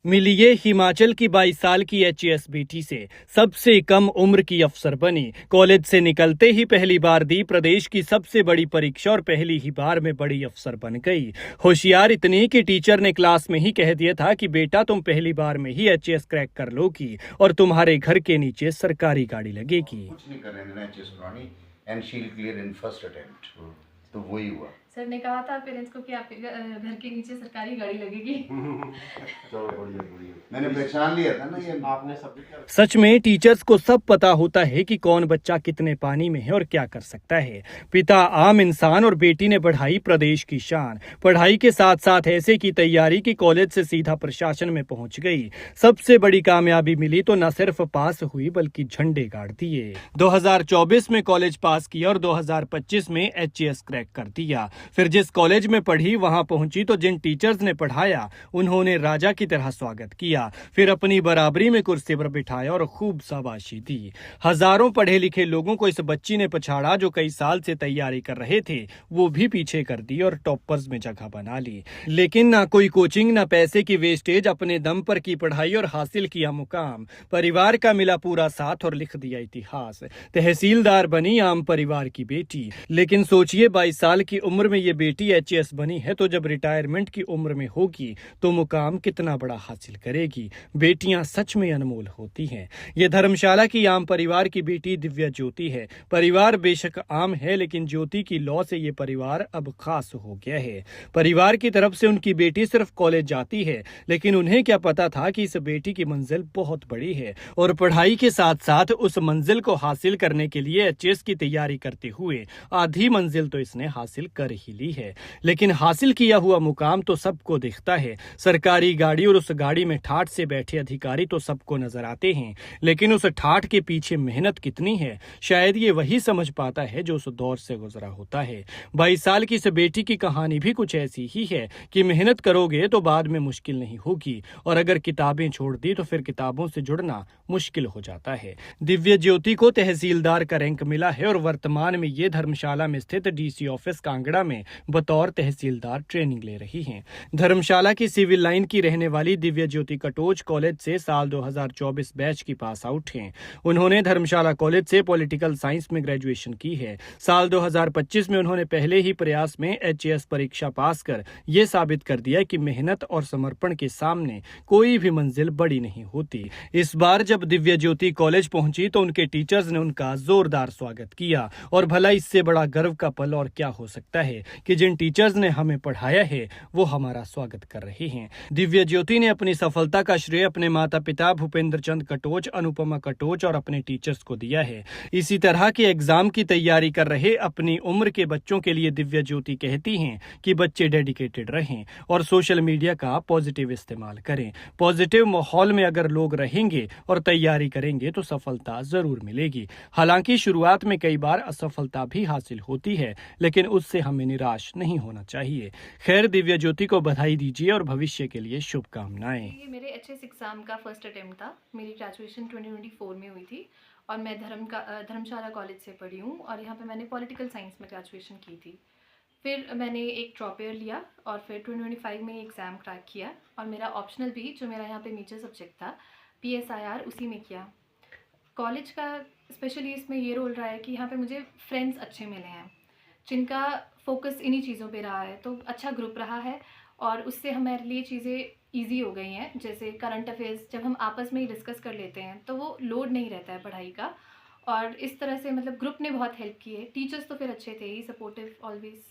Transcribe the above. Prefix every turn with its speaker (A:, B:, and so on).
A: मिली ये हिमाचल की 22 साल की एचएएस बेटी से सबसे कम उम्र की अफसर बनी। कॉलेज से निकलते ही पहली बार दी प्रदेश की सबसे बड़ी परीक्षा और पहली ही बार में बड़ी अफसर बन गई। होशियार इतनी कि टीचर ने क्लास में ही कह दिया था कि बेटा तुम पहली बार में ही एचएएस क्रैक कर लोगी और तुम्हारे घर के नीचे सरकारी गाड़ी लगेगी।
B: कुछ नहीं कर रहे हैं एचएएस पुरानी and she will clear in first attempt. तो वही हुआ।
C: सर ने कहा था पेरेंट्स को कि आपके घर के नीचे सरकारी गाड़ी लगेगी।
B: चलो बढ़िया बढ़िया, मैंने पहचान लिया था ना ये आपने सब।
A: सच में टीचर्स को सब पता होता है कि कौन बच्चा कितने पानी में है और क्या कर सकता है। पिता आम इंसान और बेटी ने बढ़ाई प्रदेश की शान। पढ़ाई के साथ साथ ऐसे की तैयारी कि कॉलेज से सीधा प्रशासन में पहुंच गई। सबसे बड़ी कामयाबी मिली तो न सिर्फ पास हुई बल्कि झंडे गाड़ दिए। 2024 में कॉलेज पास किया और 2025 में एचएएस क्रैक कर दिया। फिर जिस कॉलेज में पढ़ी वहां पहुंची तो जिन टीचर्स ने पढ़ाया उन्होंने राजा की तरह स्वागत किया। फिर अपनी बराबरी में कुर्सी पर बिठाया और खूब शाबाशी दी। हजारों पढ़े लिखे लोगों को इस बच्ची ने पछाड़ा जो कई साल से तैयारी कर रहे थे, वो भी पीछे कर दी और टॉपर्स में जगह बना ली। लेकिन ना कोई कोचिंग ना पैसे की वेस्टेज, अपने दम पर की पढ़ाई और हासिल किया मुकाम। परिवार का मिला पूरा साथ और लिख दिया इतिहास। तहसीलदार बनी आम परिवार की बेटी। लेकिन सोचिए 22 साल की उम्र में ये बेटी एचएएस बनी है तो जब रिटायरमेंट की उम्र में होगी तो मुकाम कितना बड़ा हासिल करेगी। बेटियां सच में अनमोल होती हैं। ये धर्मशाला की आम परिवार की बेटी दिव्या ज्योति है। परिवार बेशक आम है लेकिन ज्योति की लौ से ये परिवार अब खास हो गया है। परिवार की तरफ से उनकी बेटी सिर्फ कॉलेज जाती है लेकिन उन्हें क्या पता था कि इस बेटी की मंजिल बहुत बड़ी है और पढ़ाई के साथ साथ उस मंजिल को हासिल करने के लिए एचएएस की तैयारी करते हुए आधी मंजिल तो इसने हासिल कर ही ली है। लेकिन हासिल किया हुआ मुकाम तो सबको दिखता है। सरकारी गाड़ी और उस गाड़ी में ठाठ से बैठे अधिकारी तो सबको नजर आते हैं, लेकिन उस ठाठ के पीछे मेहनत कितनी है शायद ये वही समझ पाता है जो उस दौर से गुजरा होता है। 22 साल की इस बेटी की कहानी भी कुछ ऐसी ही है कि मेहनत करोगे तो बाद में मुश्किल नहीं होगी और अगर किताबें छोड़ दी तो फिर किताबों से जुड़ना मुश्किल हो जाता है। दिव्य ज्योति को तहसीलदार का रैंक मिला है और वर्तमान में ये धर्मशाला में स्थित डीसी ऑफिस कांगड़ा में बतौर तहसीलदार ट्रेनिंग ले रही हैं। धर्मशाला की सिविल लाइन की रहने वाली दिव्य ज्योति कटोच कॉलेज से साल 2024 बैच की पास आउट हैं। उन्होंने धर्मशाला कॉलेज से पॉलिटिकल साइंस में ग्रेजुएशन की है। साल 2025 में उन्होंने पहले ही प्रयास में एचएएस परीक्षा पास कर ये साबित कर दिया कि मेहनत और समर्पण के सामने कोई भी मंजिल बड़ी नहीं होती। इस बार जब दिव्य ज्योति कॉलेज पहुंची तो उनके टीचर्स ने उनका जोरदार स्वागत किया और भला इससे बड़ा गर्व का पल और क्या हो सकता है कि जिन टीचर्स ने हमें पढ़ाया है वो हमारा स्वागत कर रहे हैं। दिव्य ज्योति ने अपनी सफलता का श्रेय अपने माता पिता भूपेंद्र चंद कटोच, अनुपमा कटोच और अपने टीचर्स को दिया है। इसी तरह के एग्जाम की तैयारी कर रहे अपनी उम्र के बच्चों के लिए दिव्य ज्योति कहती हैं कि बच्चे डेडिकेटेड रहें और सोशल मीडिया का पॉजिटिव इस्तेमाल करें। पॉजिटिव माहौल में अगर लोग रहेंगे और तैयारी करेंगे तो सफलता जरूर मिलेगी। हालांकि शुरुआत में कई बार असफलता भी हासिल होती है लेकिन उससे हमें निराश नहीं होना चाहिए। खैर, दिव्य ज्योति को बधाई दीजिए और भविष्य के लिए शुभकामनाएं।
C: ये मेरे एचएस एग्ज़ाम का फर्स्ट अटेम्प्ट था। मेरी ग्रेजुएशन 2024 में हुई थी और मैं धर्मशाला कॉलेज से पढ़ी हूँ और यहाँ पे मैंने पॉलिटिकल साइंस में ग्रेजुएशन की थी। फिर मैंने एक ड्रॉप ईयर लिया और फिर 2025 में एग्ज़ाम क्रैक किया और मेरा ऑप्शनल भी जो मेरा यहाँ पे मेजर सब्जेक्ट था PSIR उसी में किया। कॉलेज का स्पेशली इसमें ये रोल रहा है कि यहाँ पे मुझे फ्रेंड्स अच्छे मिले हैं जिनका फोकस इन्हीं चीज़ों पे रहा है, तो अच्छा ग्रुप रहा है और उससे हमारे लिए चीज़ें ईजी हो गई हैं। जैसे करंट अफेयर्स जब हम आपस में ही डिस्कस कर लेते हैं तो वो लोड नहीं रहता है पढ़ाई का और इस तरह से मतलब ग्रुप ने बहुत हेल्प की है। टीचर्स तो फिर अच्छे थे ही, सपोर्टिव ऑलवेज।